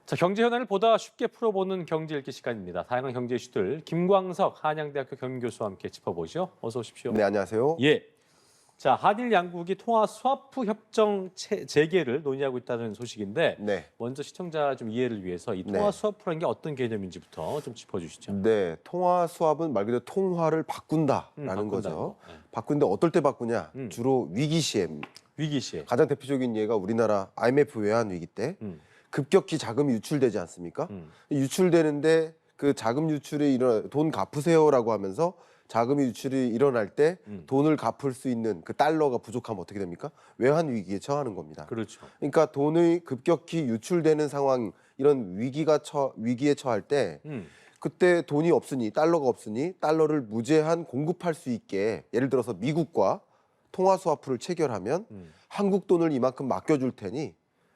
자, 경제 현안을 보다 쉽게 풀어보는 경제 읽기 시간입니다. 다양한 경제 이슈들 김광석 한양대학교 경영교수와 함께 짚어보죠. 어서 오십시오. 네, 안녕하세요. 예. 자, 한일 양국이 통화 스와프 협정 재개를 논의하고 있다는 소식인데 네. 먼저 시청자 좀 이해를 위해서 이 통화 네. 스와프라는 게 어떤 개념인지부터 좀 짚어주시죠. 네, 통화 수합은 말 그대로 통화를 바꾼다라는 바꾼다는 거죠. 거. 네. 바꾸는데 어떨 때 바꾸냐? 음. 주로 위기 시에. 위기 시에. 가장 대표적인 예가 우리나라 IMF 외환 위기 때 음. 급격히 자금이 유출되지 않습니까? 음. 유출되는데 그 자금 유출이 돈 갚으세요라고 하면서 자금이 유출이 일어날 때 돈을 갚을 수 있는 그 달러가 부족하면 어떻게 됩니까? 외환 위기에 처하는 겁니다. 그렇죠. 그러니까 돈이 급격히 유출되는 상황, 이런 위기에 처할 때 그때 돈이 없으니, 달러가 없으니 달러를 무제한 공급할 수 있게, 예를 들어서 미국과 통화 스와프를 체결하면 한국 돈을 이만큼 맡겨줄 테니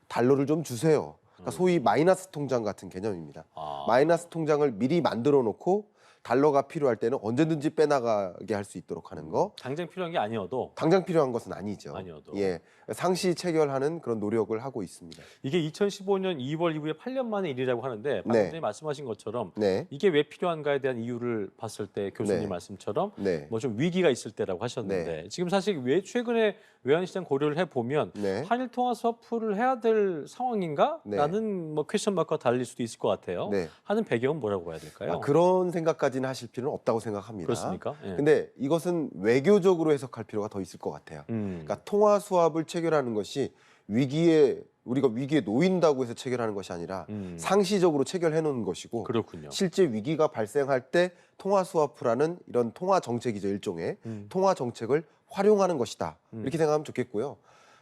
달러를 좀 주세요. 그러니까 소위 마이너스 통장 같은 개념입니다. 마이너스 통장을 미리 만들어 놓고 달러가 필요할 때는 언제든지 빼나가게 할 수 있도록 하는 거. 당장 필요한 게 아니어도. 당장 필요한 것은 아니죠. 아니어도. 예, 상시 체결하는 그런 노력을 하고 있습니다. 이게 2015년 2월 이후에 8년 만의 일이라고 하는데 방금 전에 말씀하신 것처럼 네. 이게 왜 필요한가에 대한 이유를 봤을 때 교수님 네. 말씀처럼 네. 뭐 좀 위기가 있을 때라고 하셨는데 지금 사실 최근에 외환시장 고려를 해보면 네. 한일 통화 스와프를 해야 될 상황인가? 네. 라는 뭐 퀘스천 마크가 달릴 수도 있을 것 같아요. 네. 하는 배경은 뭐라고 봐야 될까요? 그런 생각까지는 하실 필요는 없다고 생각합니다. 그렇습니까? 예. 근데 이것은 외교적으로 해석할 필요가 더 있을 것 같아요. 그러니까 통화 수합을 체결하는 것이 우리가 위기에 놓인다고 해서 체결하는 것이 아니라 상시적으로 체결해 놓은 것이고, 그렇군요. 실제 위기가 발생할 때 통화 스와프라는 이런 통화 정책이죠, 일종의 통화 정책을 활용하는 것이다. 이렇게 생각하면 좋겠고요.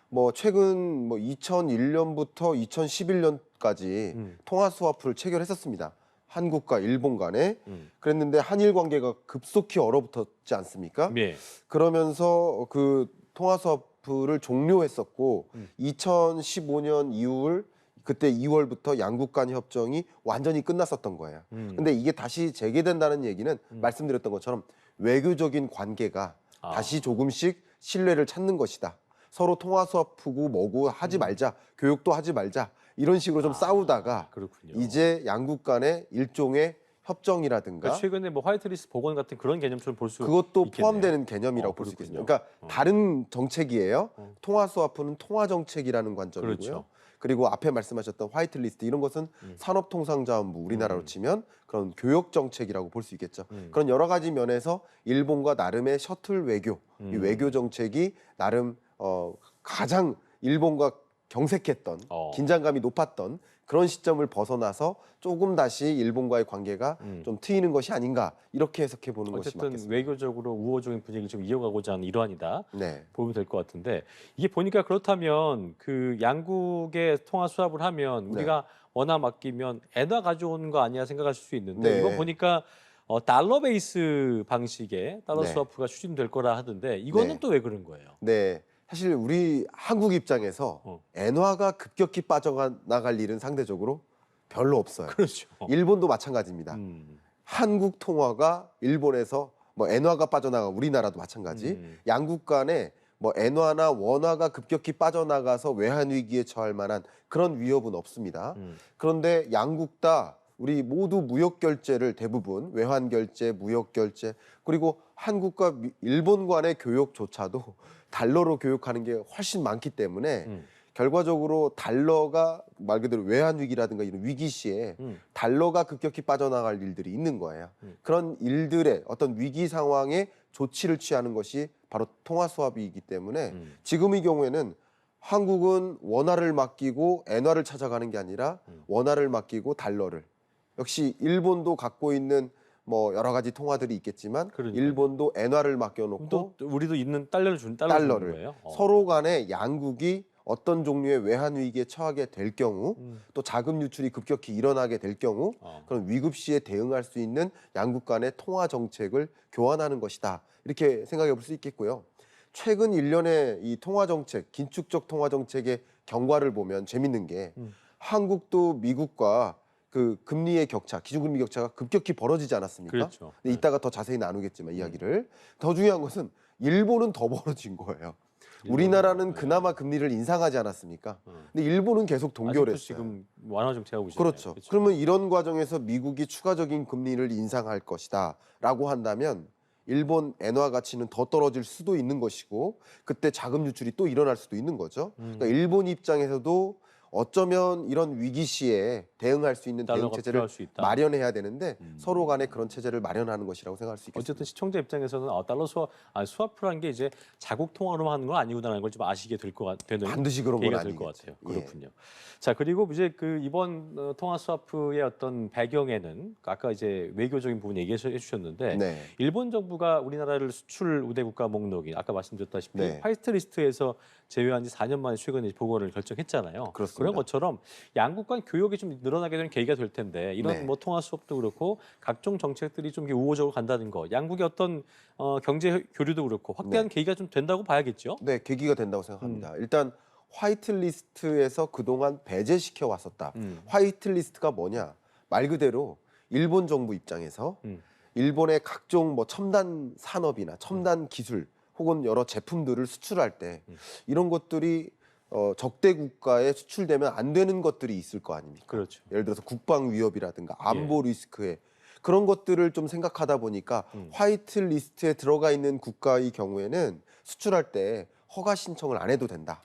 뭐 최근 2001년부터 2011년까지 통화 스와프를 체결했었습니다. 한국과 일본 간에. 그랬는데 한일 관계가 급속히 얼어붙었지 않습니까? 네. 그러면서 그 통화 스와프를 종료했었고 2015년 그때 2월부터 양국 간 협정이 완전히 끝났었던 거예요. 근데 이게 다시 재개된다는 얘기는 말씀드렸던 것처럼 외교적인 관계가 다시 조금씩 신뢰를 찾는 것이다. 서로 통화 스와프고 뭐고 하지 말자, 교육도 하지 말자, 이런 식으로 좀 싸우다가 그렇군요. 이제 양국 간의 일종의 협정이라든가, 그러니까 최근에 뭐 화이트리스트 복원 같은 그런 개념처럼 볼 수 그것도 있겠네요. 포함되는 개념이라고 볼 수 그렇군요. 있겠습니다. 그러니까 다른 정책이에요. 통화 스와프는 통화 정책이라는 관점이고요. 그렇죠. 그리고 앞에 말씀하셨던 화이트리스트, 이런 것은 산업통상자원부, 우리나라로 치면 그런 교역 정책이라고 볼 수 있겠죠. 그런 여러 가지 면에서 일본과 나름의 셔틀 외교, 이 외교 정책이 나름 가장 일본과 경색했던, 긴장감이 높았던 그런 시점을 벗어나서 조금 다시 일본과의 관계가 좀 트이는 것이 아닌가, 이렇게 해석해 보는 것이 어쨌든 맞겠습니다. 외교적으로 우호적인 분위기를 좀 이어가고자 하는 일환이다. 네. 보면 될 것 같은데 이게 보니까 그렇다면 그 양국의 통화 수합을 하면 우리가 원화 맡기면 엔화 가져오는 거 아니야 생각하실 수 있는데 네. 이거 보니까 달러 베이스 방식의 달러 네. 스와프가 추진될 거라 하던데 이거는 네. 또 왜 그런 거예요? 네, 사실 우리 한국 입장에서 엔화가 급격히 빠져나갈 일은 상대적으로 별로 없어요. 그렇죠. 일본도 마찬가지입니다. 한국 통화가 일본에서 엔화가 빠져나가, 우리나라도 마찬가지. 양국 간에 엔화나 원화가 급격히 빠져나가서 외환 위기에 처할 만한 그런 위협은 없습니다. 그런데 양국 다 우리 모두 무역 결제를 대부분 외환 결제, 무역 결제, 그리고 한국과 일본 간의 교역조차도 달러로 교역하는 게 훨씬 많기 때문에 결과적으로 달러가 말 그대로 외환 위기라든가 이런 위기 시에 달러가 급격히 빠져나갈 일들이 있는 거예요. 그런 일들의 어떤 위기 상황에 조치를 취하는 것이 바로 통화 스왑이기 때문에 지금의 경우에는 한국은 원화를 맡기고 엔화를 찾아가는 게 아니라 원화를 맡기고 달러를, 역시 일본도 갖고 있는 여러 가지 통화들이 있겠지만 그러니까요. 일본도 엔화를 맡겨놓고 또 우리도 있는 달러를 주는 달러를 거예요? 서로 간에 양국이 어떤 종류의 외환 위기에 처하게 될 경우, 또 자금 유출이 급격히 일어나게 될 경우 그런 위급 시에 대응할 수 있는 양국 간의 통화 정책을 교환하는 것이다, 이렇게 생각해 볼 수 있겠고요. 최근 일련의 이 통화 정책, 긴축적 통화 정책의 경과를 보면 재밌는 게 한국도 미국과 그 금리의 격차, 기준금리 격차가 급격히 벌어지지 않았습니까? 그렇죠. 근데 이따가 더 자세히 나누겠지만 이야기를. 더 중요한 것은 일본은 더 벌어진 거예요. 우리나라는 네. 그나마 금리를 인상하지 않았습니까? 근데 일본은 계속 아직도 동결했어요. 지금 완화 정책하고 있잖아요. 그렇죠. 그러면 이런 과정에서 미국이 추가적인 금리를 인상할 것이다라고 한다면 일본 엔화 가치는 더 떨어질 수도 있는 것이고 그때 자금 유출이 또 일어날 수도 있는 거죠. 그러니까 일본 입장에서도 어쩌면 이런 위기 시에 대응할 수 있는 대응 달러가 체제를 필요할 수 있다. 마련해야 되는데 서로 간에 그런 체제를 마련하는 것이라고 생각할 수 있겠습니다. 어쨌든 시청자 입장에서는 달러 수화프라는 게 이제 자국 통화로 하는 건 아니구나라는 걸 좀 아시게 되는 반드시 그런 건 계기가 될 것 아니겠죠. 같아요. 예. 그렇군요. 자, 그리고 이제 그 이번 통화 스와프의 어떤 배경에는 아까 이제 외교적인 부분 얘기해 주셨는데 네. 일본 정부가 우리나라를 수출 우대 국가 목록인 아까 말씀드렸다시피 네. 화이트 리스트에서 제외한 지 4년 만에 최근에 복원을 결정했잖아요. 그렇습니다. 그런 것처럼 양국 간 교역이 좀 늘어나게 되는 계기가 될 텐데 이런 네. 뭐 통화 수업도 그렇고 각종 정책들이 좀 우호적으로 간다는 거, 양국의 어떤 경제 교류도 그렇고 확대하는 계기가 좀 된다고 봐야겠죠. 네, 계기가 된다고 생각합니다. 일단 화이트 리스트에서 그동안 배제시켜 왔었다. 화이트 리스트가 뭐냐? 말 그대로 일본 정부 입장에서 일본의 각종 뭐 첨단 산업이나 첨단 기술 혹은 여러 제품들을 수출할 때 이런 것들이 적대 국가에 수출되면 안 되는 것들이 있을 거 아닙니까? 그렇죠. 예를 들어서 국방 위협이라든가 안보 리스크에 그런 것들을 좀 생각하다 보니까 화이트 리스트에 들어가 있는 국가의 경우에는 수출할 때 허가 신청을 안 해도 된다.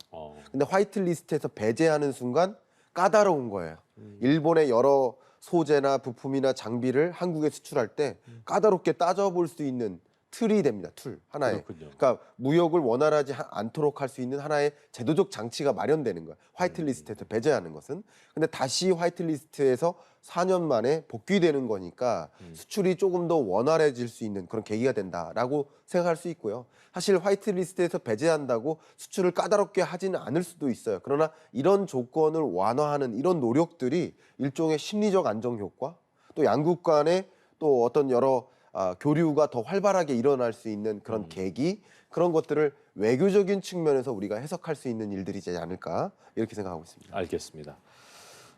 근데 화이트 리스트에서 배제하는 순간 까다로운 거예요. 일본의 여러 소재나 부품이나 장비를 한국에 수출할 때 까다롭게 따져볼 수 있는 틀이 됩니다. 툴 하나의. 그렇군요. 그러니까 무역을 원활하지 않도록 할 수 있는 하나의 제도적 장치가 마련되는 거예요. 화이트 리스트에서 배제하는 것은. 근데 다시 화이트 리스트에서 4년 만에 복귀되는 거니까 수출이 조금 더 원활해질 수 있는 그런 계기가 된다라고 생각할 수 있고요. 사실 화이트 리스트에서 배제한다고 수출을 까다롭게 하지는 않을 수도 있어요. 그러나 이런 조건을 완화하는 이런 노력들이 일종의 심리적 안정 효과, 또 양국 간의 또 어떤 여러 교류가 더 활발하게 일어날 수 있는 그런 계기, 그런 것들을 외교적인 측면에서 우리가 해석할 수 있는 일들이지 않을까 이렇게 생각하고 있습니다. 알겠습니다.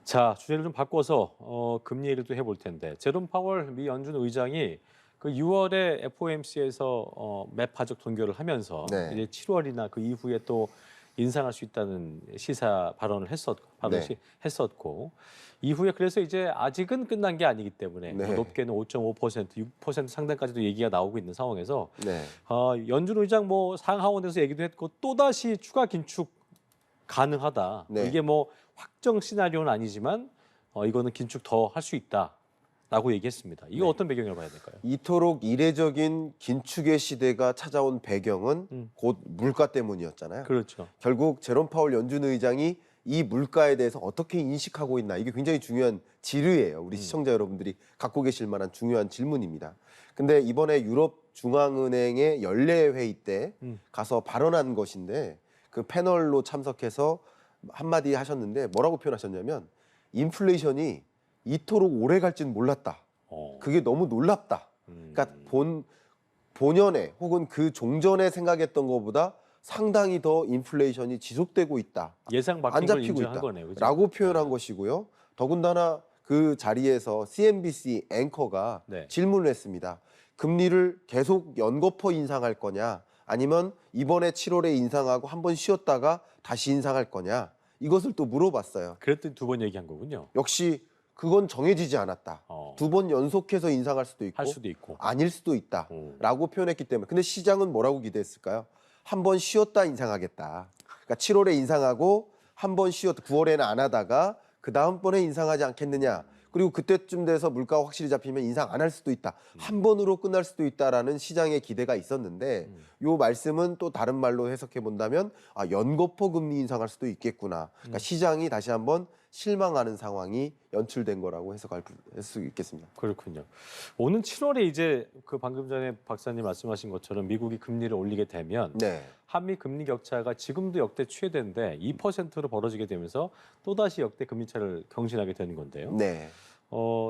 자, 주제를 좀 바꿔서 금리 얘기를 또 해볼 텐데 제롬 파월 미 연준 의장이 그 6월에 FOMC에서 매파적 동결을 하면서 네. 이제 7월이나 그 이후에 또 인상할 수 있다는 시사 발언을 했었고 이후에 그래서 이제 아직은 끝난 게 아니기 때문에 네. 뭐 높게는 5.5%, 6% 상단까지도 얘기가 나오고 있는 상황에서 네. 연준 의장 뭐 상하원에서 얘기도 했고 또 다시 추가 긴축 가능하다. 네. 이게 뭐 확정 시나리오는 아니지만 이거는 긴축 더 할 수 있다라고 얘기했습니다. 이거 네. 어떤 배경으로 봐야 될까요? 이토록 이례적인 긴축의 시대가 찾아온 배경은 곧 물가 때문이었잖아요. 그렇죠. 결국 제롬 파월 연준 의장이 이 물가에 대해서 어떻게 인식하고 있나, 이게 굉장히 중요한 질의예요. 우리 시청자 여러분들이 갖고 계실 만한 중요한 질문입니다. 근데 이번에 유럽 중앙은행의 연례 회의 때 가서 발언한 것인데 그 패널로 참석해서 한마디 하셨는데 뭐라고 표현하셨냐면 인플레이션이 이토록 오래 갈지는 몰랐다. 그게 너무 놀랍다. 그러니까 본연에 혹은 그 종전에 생각했던 것보다 상당히 더 인플레이션이 지속되고 있다. 예상 안 바뀐 걸 잡히고 인정한 있다. 거네요. 그죠? 라고 표현한 것이고요. 더군다나 그 자리에서 CNBC 앵커가 네. 질문을 했습니다. 금리를 계속 연거푸 인상할 거냐, 아니면 이번에 7월에 인상하고 한번 쉬었다가 다시 인상할 거냐, 이것을 또 물어봤어요. 그랬더니 두 번 얘기한 거군요. 역시 그건 정해지지 않았다. 2번 연속해서 인상할 수도 있고 할 수도 있고. 아닐 수도 있다라고 표현했기 때문에. 근데 시장은 뭐라고 기대했을까요? 한 번 쉬었다 인상하겠다. 그러니까 7월에 인상하고 한 번 쉬었다, 9월에는 안 하다가 그 다음번에 인상하지 않겠느냐. 그리고 그때쯤 돼서 물가가 확실히 잡히면 인상 안 할 수도 있다. 한 번으로 끝날 수도 있다라는 시장의 기대가 있었는데 요 말씀은 또 다른 말로 해석해 본다면 연거푸 금리 인상할 수도 있겠구나. 그러니까 시장이 다시 한번 실망하는 상황이 연출된 거라고 해석할 수 있겠습니다. 그렇군요. 오는 7월에 이제 그 방금 전에 박사님 말씀하신 것처럼 미국이 금리를 올리게 되면 네. 한미 금리 격차가 지금도 역대 최대인데 2%로 벌어지게 되면서 또다시 역대 금리 차를 경신하게 되는 건데요. 네.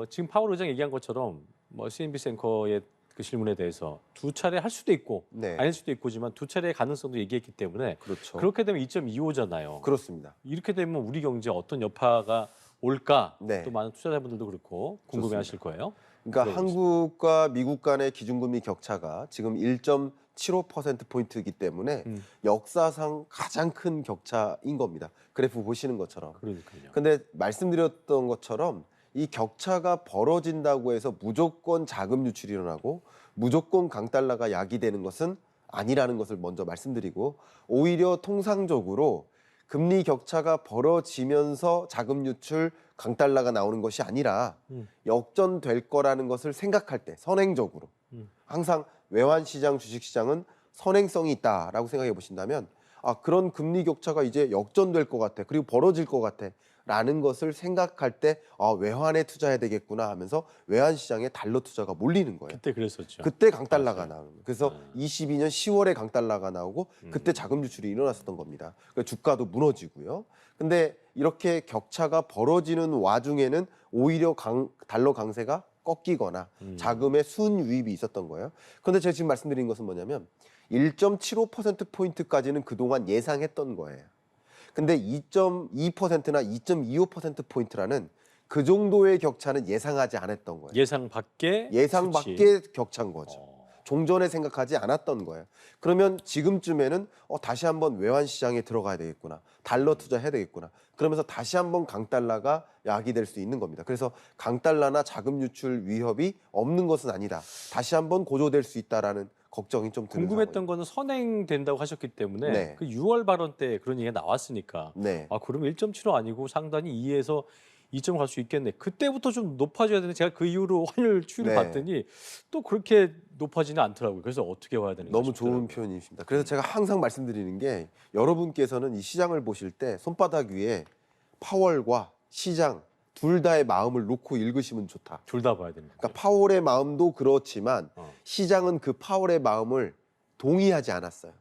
지금 파월 의장 얘기한 것처럼 뭐 CNBC 앵커의 그 질문에 대해서 두 차례 할 수도 있고 네. 아닐 수도 있고지만 두 차례의 가능성도 얘기했기 때문에 그렇죠. 그렇게 되면 2.25잖아요. 그렇습니다. 이렇게 되면 우리 경제에 어떤 여파가 올까? 네. 또 많은 투자자분들도 그렇고 궁금해하실 거예요. 그러니까 들어보겠습니다. 한국과 미국 간의 기준금리 격차가 지금 0.75%포인트이기 때문에 역사상 가장 큰 격차인 겁니다. 그래프 보시는 것처럼. 그러니까요. 근데 말씀드렸던 것처럼 이 격차가 벌어진다고 해서 무조건 자금 유출이 일어나고 무조건 강달러가 야기되는 것은 아니라는 것을 먼저 말씀드리고, 오히려 통상적으로 금리 격차가 벌어지면서 자금 유출, 강달러가 나오는 것이 아니라 역전될 거라는 것을 생각할 때 선행적으로 항상 외환시장, 주식시장은 선행성이 있다라고 생각해 보신다면, 그런 금리 격차가 이제 역전될 것 같아, 그리고 벌어질 것 같아 라는 것을 생각할 때 외환에 투자해야 되겠구나 하면서 외환시장에 달러 투자가 몰리는 거예요. 그때 그랬었죠. 그때 강달러가 맞아요. 나오는 거예요. 그래서 22년 10월에 강달러가 나오고 그때 자금 유출이 일어났었던 겁니다. 그러니까 주가도 무너지고요. 근데 이렇게 격차가 벌어지는 와중에는 오히려 달러 강세가 꺾이거나 자금의 순유입이 있었던 거예요. 그런데 제가 지금 말씀드린 것은 뭐냐면 1.75%포인트까지는 그동안 예상했던 거예요. 근데 2.2%나 2.25%포인트라는 그 정도의 격차는 예상하지 않았던 거예요. 예상 밖의 밖의 격차인 거죠. 종전에 생각하지 않았던 거예요. 그러면 지금쯤에는 다시 한번 외환시장에 들어가야 되겠구나. 달러 투자해야 되겠구나. 그러면서 다시 한번 강달러가 야기될 수 있는 겁니다. 그래서 강달러나 자금 유출 위협이 없는 것은 아니다. 다시 한번 고조될 수 있다라는 걱정이 좀 드는 궁금했던 거는 선행된다고 하셨기 때문에 네. 그 6월 발언 때 그런 얘기가 나왔으니까 네. 그럼 1.75 아니고 상단이 2에서 2점 갈 수 있겠네. 그때부터 좀 높아져야 되는데 제가 그 이후로 환율 추이를 네. 봤더니 또 그렇게 높아지는 않더라고요. 그래서 어떻게 와야 되는가 너무 좋은 표현이십니다. 그래서 제가 항상 말씀드리는 게, 여러분께서는 이 시장을 보실 때 손바닥 위에 파월과 시장 둘 다의 마음을 놓고 읽으시면 좋다. 둘 다 봐야 되는 거죠. 그러니까 파월의 마음도 그렇지만 시장은 그 파월의 마음을 동의하지 않았어요.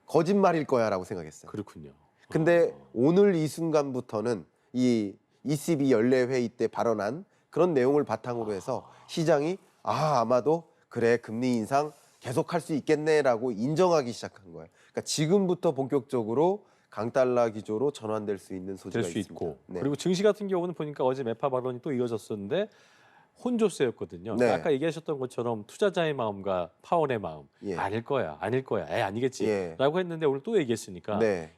거짓말일 거야라고 생각했어요. 그렇군요. 근데 오늘 이 순간부터는 이 ECB 연례 회의 때 발언한 그런 내용을 바탕으로 해서 시장이 아마도 그래, 금리 인상 계속할 수 있겠네라고 인정하기 시작한 거예요. 그러니까 지금부터 본격적으로 강달러 기조로 전환될 수 있는 소지가 될 수 있습니다. 있고 네. 그리고 증시 같은 경우는 보니까 어제 매파 발언이 또 이어졌었는데 혼조세였거든요. 네. 아까 얘기하셨던 것처럼 투자자의 마음과 파월의 마음 예. 아닐 거야 아니겠지라고 예. 했는데 오늘 또 얘기했으니까 네.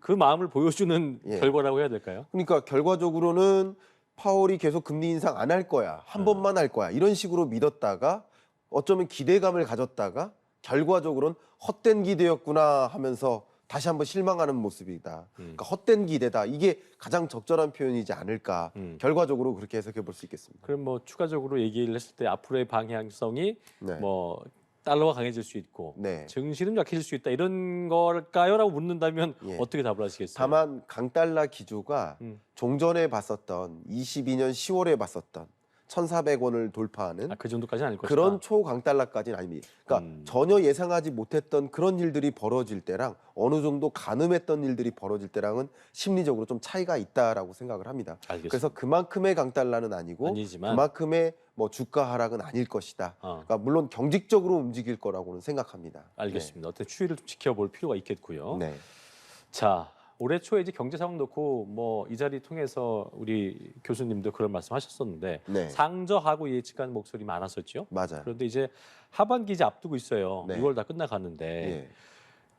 그 마음을 보여주는 예. 결과라고 해야 될까요? 그러니까 결과적으로는 파월이 계속 금리 인상 안 할 거야, 한 번만 할 거야, 이런 식으로 믿었다가 어쩌면 기대감을 가졌다가 결과적으로는 헛된 기대였구나 하면서 다시 한번 실망하는 모습이다. 그러니까 헛된 기대다. 이게 가장 적절한 표현이지 않을까. 결과적으로 그렇게 해석해 볼 수 있겠습니다. 그럼 뭐 추가적으로 얘기를 했을 때 앞으로의 방향성이 네. 뭐 달러가 강해질 수 있고 네. 증시는 약해질 수 있다 이런 걸까요?라고 묻는다면 예. 어떻게 답을 하시겠어요? 다만 강달러 기조가 종전에 봤었던 22년 10월에 봤었던 1,400원을 돌파하는 그 정도까지는 아닐 것이다. 그런 초강달러까지는 아닙니다. 그러니까 전혀 예상하지 못했던 그런 일들이 벌어질 때랑 어느 정도 가늠했던 일들이 벌어질 때랑은 심리적으로 좀 차이가 있다라고 생각을 합니다. 알겠습니다. 그래서 그만큼의 강달러는 아니고 아니지만. 그만큼의 뭐 주가 하락은 아닐 것이다. 그러니까 물론 경직적으로 움직일 거라고는 생각합니다. 알겠습니다. 어떤 추이를 좀 지켜볼 필요가 있겠고요. 네. 자, 올해 초에 이제 경제 상황 놓고 뭐 이 자리 통해서 우리 교수님도 그런 말씀하셨었는데 네. 상저하고 예측하는 목소리 많았었죠. 맞아요. 그런데 이제 하반기 이제 앞두고 있어요. 네. 6월 다 끝나가는데 예.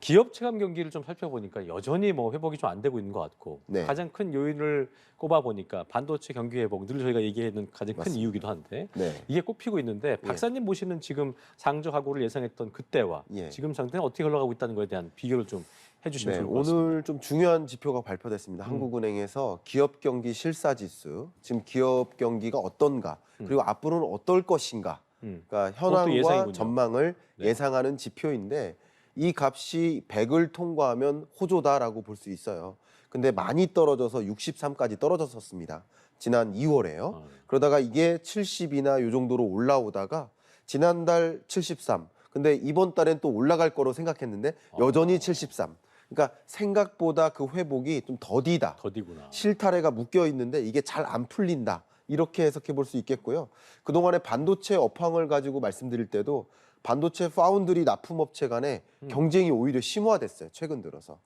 기업 체감 경기를 좀 살펴보니까 여전히 뭐 회복이 좀 안 되고 있는 것 같고 네. 가장 큰 요인을 꼽아 보니까 반도체 경기 회복 늘 저희가 얘기하는 가장 큰 맞습니다. 이유기도 한데 네. 이게 꼽히고 있는데 박사님 보시는 지금 상저하고를 예상했던 그때와 예. 지금 상태는 어떻게 흘러가고 있다는 것에 대한 비교를 좀 해주시면 네, 좋을 것 같습니다. 오늘 좀 중요한 지표가 발표됐습니다. 한국은행에서 기업 경기 실사 지수, 지금 기업 경기가 어떤가, 그리고 앞으로는 어떨 것인가, 그러니까 현황과 예상이군요. 전망을 네. 예상하는 지표인데 이 값이 100을 통과하면 호조다라고 볼 수 있어요. 근데 많이 떨어져서 63까지 떨어졌었습니다. 지난 2월에요. 그러다가 이게 70이나 이 정도로 올라오다가 지난달 73. 근데 이번 달엔 또 올라갈 거로 생각했는데 여전히 73. 그러니까 생각보다 그 회복이 좀 더디다. 더디구나. 실타래가 묶여 있는데 이게 잘 안 풀린다. 이렇게 해석해 볼 수 있겠고요. 그동안에 반도체 업황을 가지고 말씀드릴 때도 반도체 파운드리 납품업체 간에 경쟁이 오히려 심화됐어요. 최근 들어서.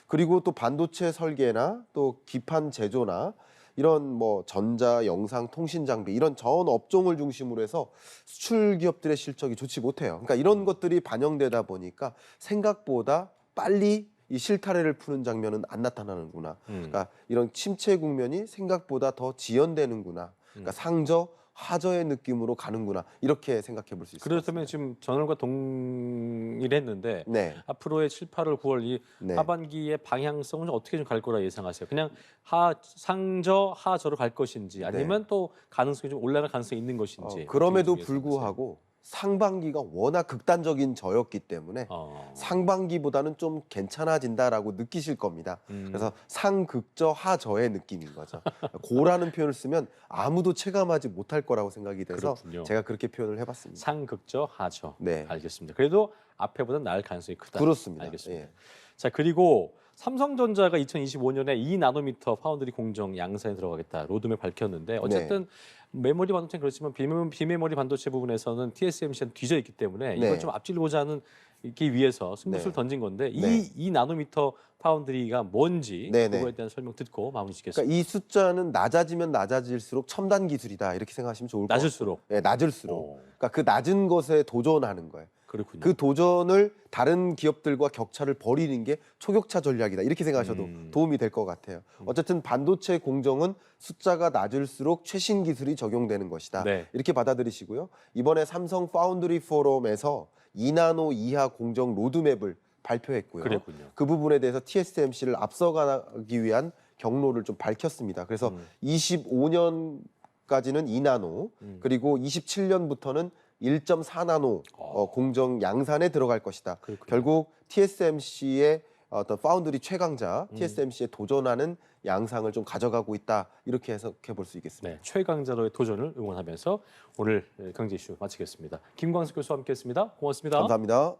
그리고 또 반도체 설계나 또 기판 제조나 이런 뭐 전자, 영상, 통신 장비 이런 전 업종을 중심으로 해서 수출 기업들의 실적이 좋지 못해요. 그러니까 이런 것들이 반영되다 보니까 생각보다 빨리 이 실타래를 푸는 장면은 안 나타나는구나. 그러니까 이런 침체 국면이 생각보다 더 지연되는구나. 그러니까 상저, 하저의 느낌으로 가는구나. 이렇게 생각해 볼 수 있을 것 그렇다면 같습니다. 지금 전월과 동일했는데 네. 앞으로의 7, 8월, 9월 이 네. 하반기의 방향성은 좀 어떻게 좀 갈 거라 예상하세요? 그냥 상저, 하저로 갈 것인지 아니면 또 가능성이 좀 올라갈 가능성이 있는 것인지. 그럼에도 어떻게 좀 예상하세요? 불구하고 상반기가 워낙 극단적인 저였기 때문에 상반기보다는 좀 괜찮아진다라고 느끼실 겁니다. 그래서 상극저 하저의 느낌인 거죠. 고라는 표현을 쓰면 아무도 체감하지 못할 거라고 생각이 돼서 그렇군요. 제가 그렇게 표현을 해봤습니다. 상극저, 하저. 네. 알겠습니다. 그래도 앞에보다는 나을 가능성이 크다. 그렇습니다. 알겠습니다. 예. 자, 그리고 삼성전자가 2025년에 2나노미터 파운드리 공정 양산에 들어가겠다 로드맵 밝혔는데 어쨌든 메모리 반도체는 그렇지만 비메모리 반도체 부분에서는 TSMC는 뒤져 있기 때문에 이걸 네. 좀 앞질고 자기 위해서 승부수를 네. 던진 건데 네. 이 나노미터 파운드리가 뭔지 네, 네. 그거에 대한 설명 듣고 마무리 짓겠습니다. 그러니까 이 숫자는 낮아지면 낮아질수록 첨단 기술이다 이렇게 생각하시면 좋을 것 같아요. 낮을수록. 네, 낮을수록. 오. 그러니까 그 낮은 것에 도전하는 거예요. 그렇군요. 그 도전을 다른 기업들과 격차를 벌이는 게 초격차 전략이다. 이렇게 생각하셔도 도움이 될 것 같아요. 어쨌든 반도체 공정은 숫자가 낮을수록 최신 기술이 적용되는 것이다. 네. 이렇게 받아들이시고요. 이번에 삼성 파운드리 포럼에서 2나노 이하 공정 로드맵을 발표했고요. 그랬군요. 그 부분에 대해서 TSMC를 앞서가기 위한 경로를 좀 밝혔습니다. 그래서 25년까지는 2나노, 그리고 27년부터는 1.4나노 공정 양산에 들어갈 것이다. 그렇군요. 결국 TSMC의 어떤 파운드리 최강자, TSMC에 도전하는 양상을 좀 가져가고 있다. 이렇게 해석해 볼 수 있겠습니다. 네, 최강자로의 도전을 응원하면서 오늘 경제 이슈 마치겠습니다. 김광석 교수와 함께했습니다. 고맙습니다. 감사합니다.